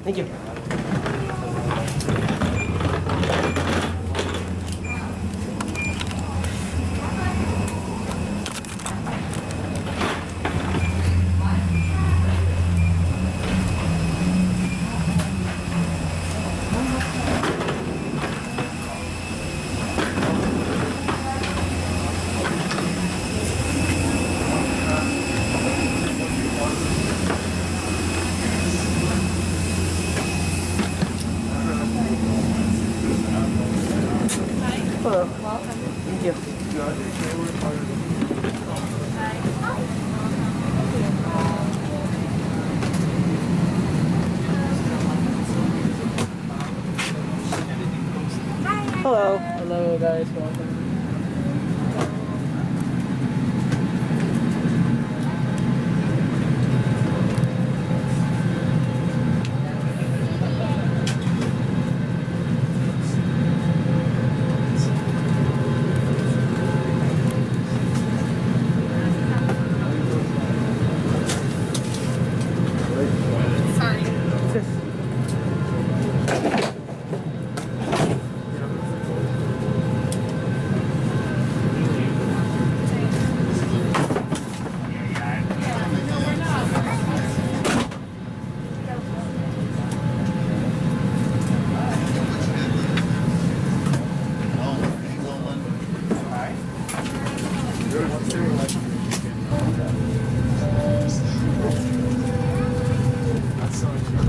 Thank you. Hello. Thank you. Hello. Hello guys, welcome.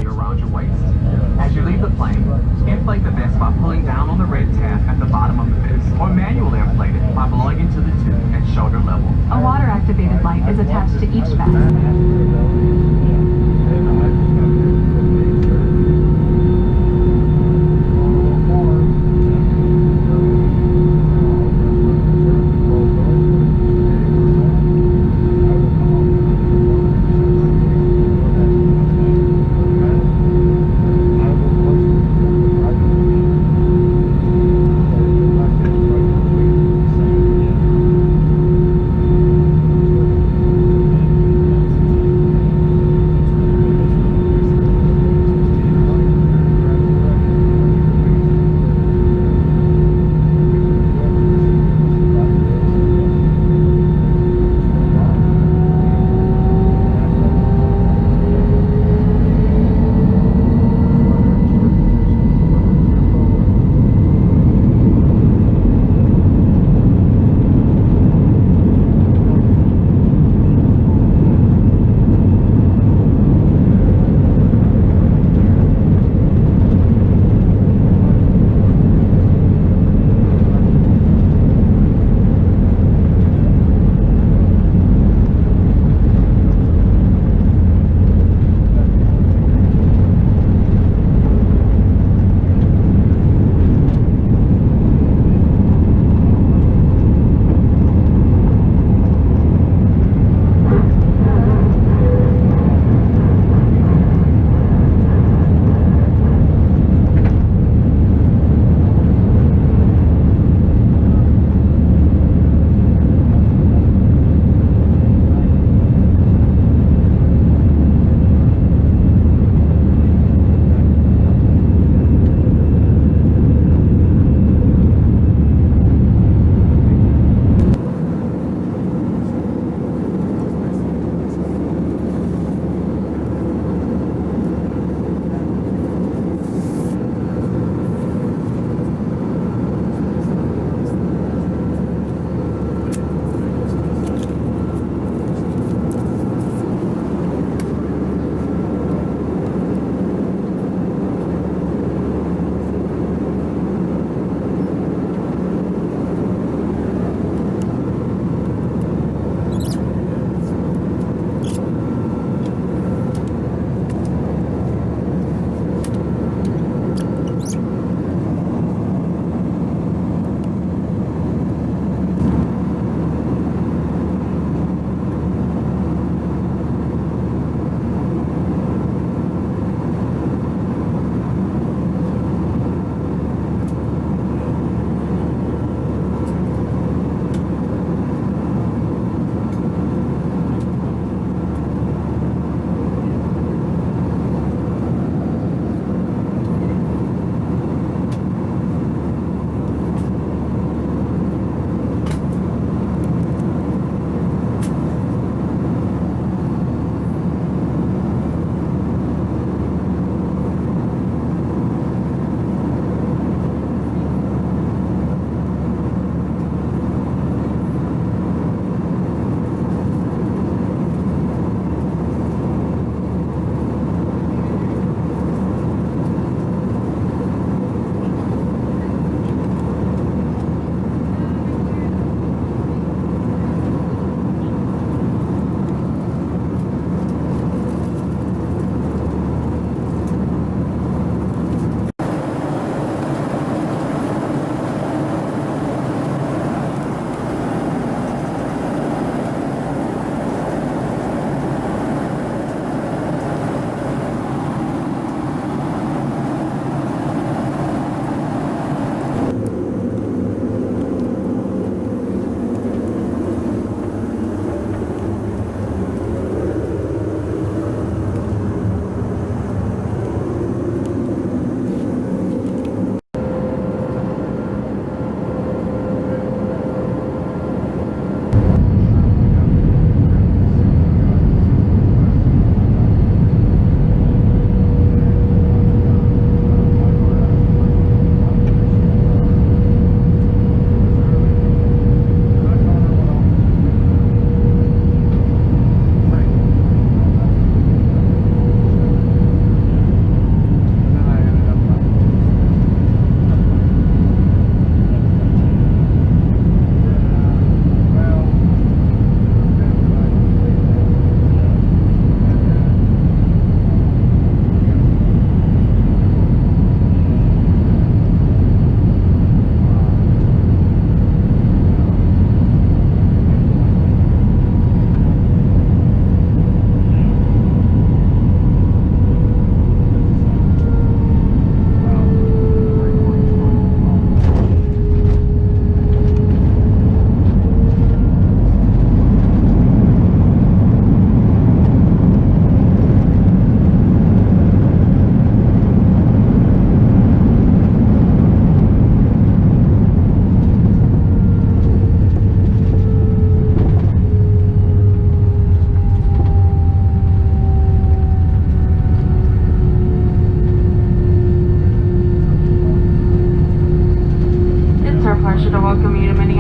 Around your waist. As you leave the plane, inflate the vest by pulling down on the red tab at the bottom of the vest, or manually inflate it by blowing into the tube at shoulder level. A water-activated light is attached to each vest.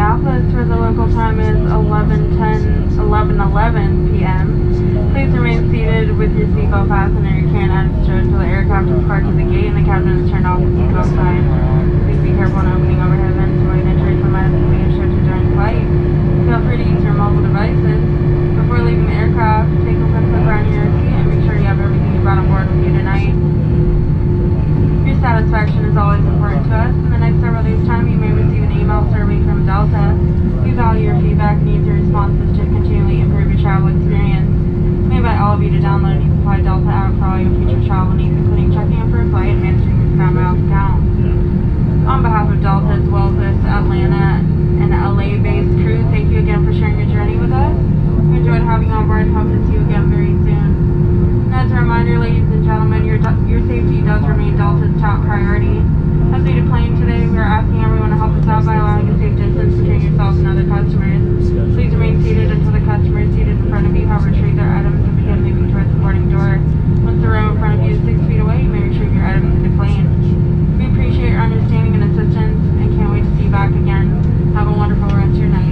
Minneapolis, where the local time is 11:11 p.m. Please remain seated with your seatbelt fastened and your can added stowed until the aircraft is parked at the gate and the captain has turned off the seatbelt sign. Please be careful when opening overhead vents to avoid injuries that might be associated during flight. Feel free to use your mobile devices. Before leaving the aircraft, take a quick look around your seat and make sure you have everything you brought on board with you tonight. Your satisfaction is always important to us. In the next several days' time, you may receive an email survey from Delta. We value your feedback and use your responses to continually improve your travel experience. We invite all of you to download and use the Fly Delta app for all your future travel needs, including checking in for a flight and managing your Sky Miles account. On behalf of Delta, as well as this Atlanta and LA-based crew, thank you again for sharing your journey with us. We enjoyed having you on board and hope to see you again very soon. And as a reminder, ladies and gentlemen, your safety does remain Delta's top priority. As we deplane today, we are asking everyone to help us out by allowing a safe distance between yourselves and other customers. Please remain seated until the customers seated in front of you have retrieved their items and begin moving towards the boarding door. Once the row in front of you is 6 feet away, you may retrieve your items and deplane. We appreciate your understanding and assistance and can't wait to see you back again. Have a wonderful rest of your night.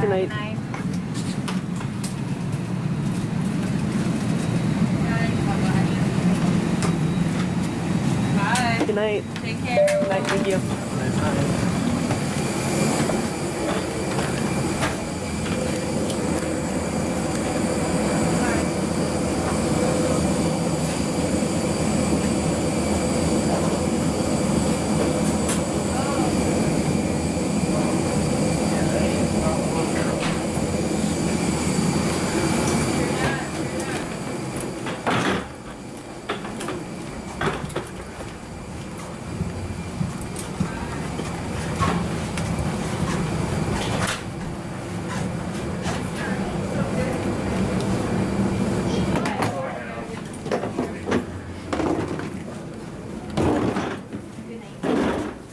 Good night. Bye. Good night. Take care. Good night. Thank you.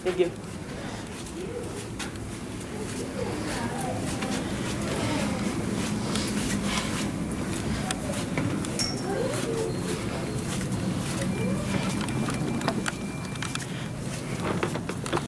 Thank you.